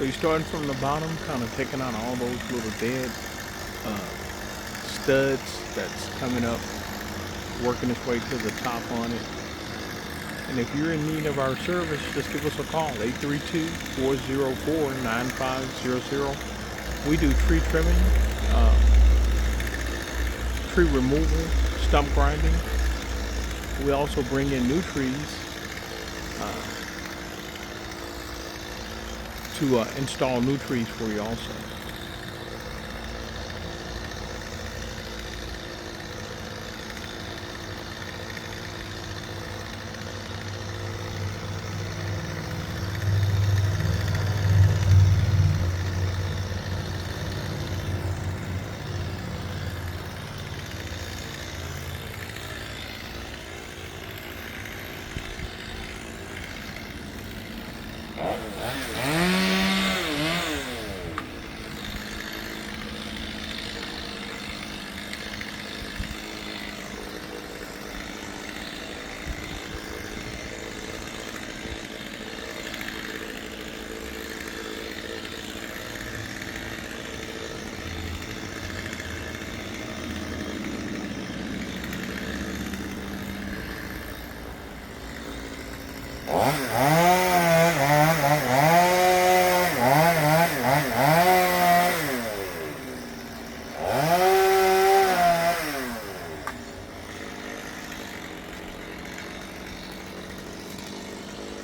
So you're starting from the bottom, kind of taking out all those little dead uh, studs that's coming up, working its way to the top on it. And if you're in need of our service, just give us a call, 832-404-9500. We do tree trimming, uh, tree removal, stump grinding. We also bring in new trees to install new trees for you also.